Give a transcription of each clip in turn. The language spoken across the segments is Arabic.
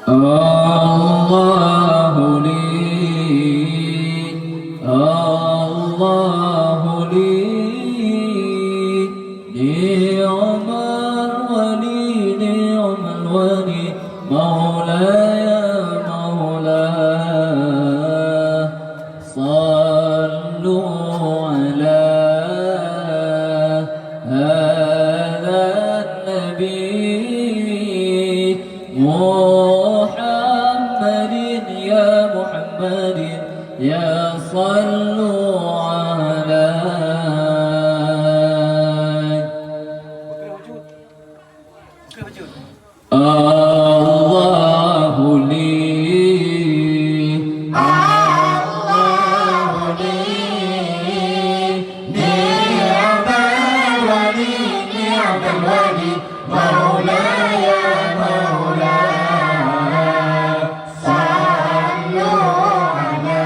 الله لي الله لي نعم الولي نعم الولي مولاي مولاي صلوا على هذا النبي محمد يا محمد يا صلوا عليه الله لي الله لي نعم الولي نعم الولي مولاي مولاي صلوا على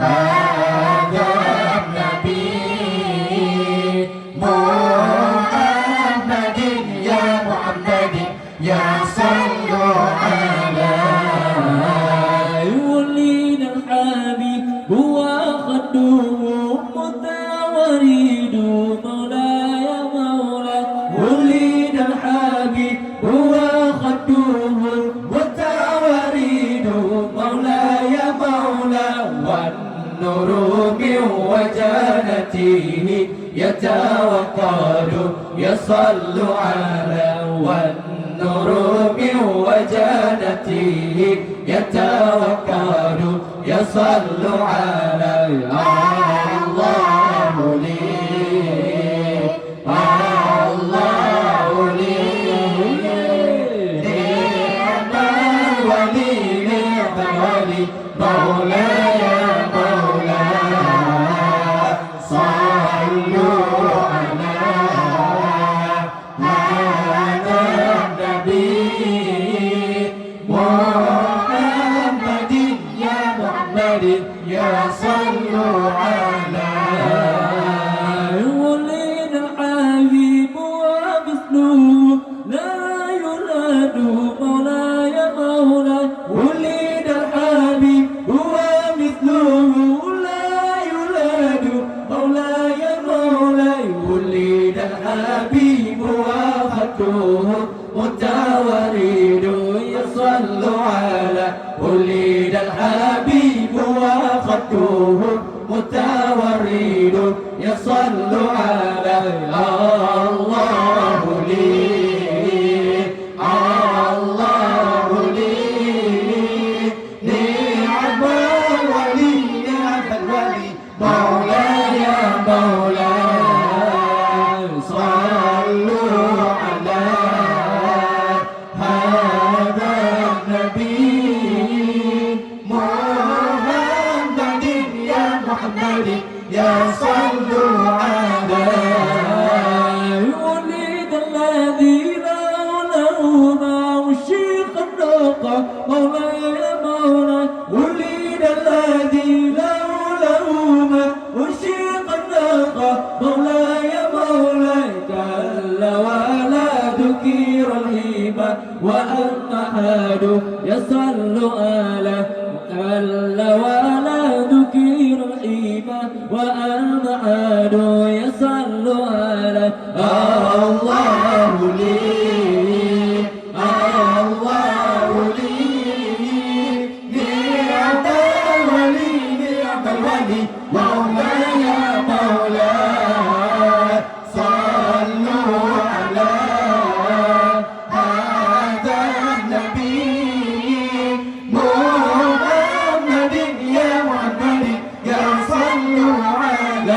هذا النبي محمد يا محمد يا صلوا عليه ولينا الحبيب هو خدوم متوريد مولاي مولاي ولينا الحبيب هو خدوم متوريد مولاي مولاي والنور من وجنته يتوقد يصل على والنور من وجنته يتوقد يصل على الله لي الله لي نعم الولي نعم الولي مولاي مولاي صلوا على هذا النبي محمد يا محمد يا صلوا عليه ولينا الحبيب ومثله لا يولد مولاي مولاي ولينا الحبيب ومثله لا يولد مولاي مولاي ولينا الحبيب وخدوه متورد يصلوا على ولد الحبيب وخدوه متورد يصلوا على الله لي الله لي نعم الولي نعم الولي مولاي مولاي صلوا على هذا النبي محمد يا محمد يا صلوا عليه ولد الذي لا له ما وشيق النقى مولاي مولاي ولد الذي لا له ما وشيق النقى مولاي مولاي كلا ولا ذكر الهبة وأمهاد يصل على كلا ولا ذكر الهبة وأمهاد يصل على الله لي الله لي نعم الولي نعم الولي مولاي مولاي صلوا على هذا النبي محمد يا محمد يا صلوا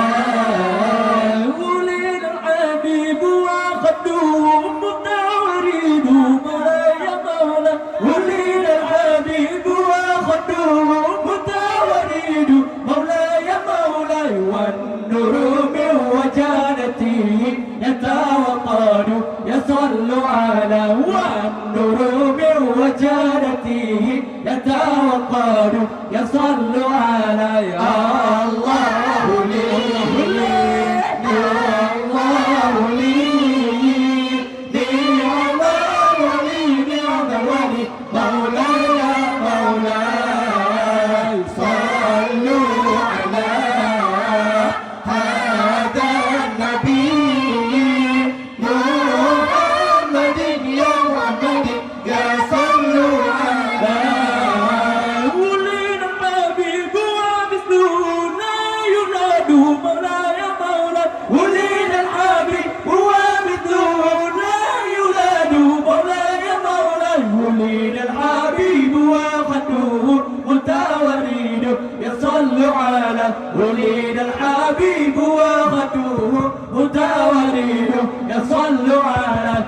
عليه ولد الحبيب وخدوه متورد مولاي مولاي ولد الحبيب وخدوه متورد مولاي مولاي والنور من وجنته يتوقد يصل على والنور من وجنته يتوقد يصل على الله لي الله لي نعم الولي نعم على وليد الحبيب وغدوه هدى وريده يصلوا على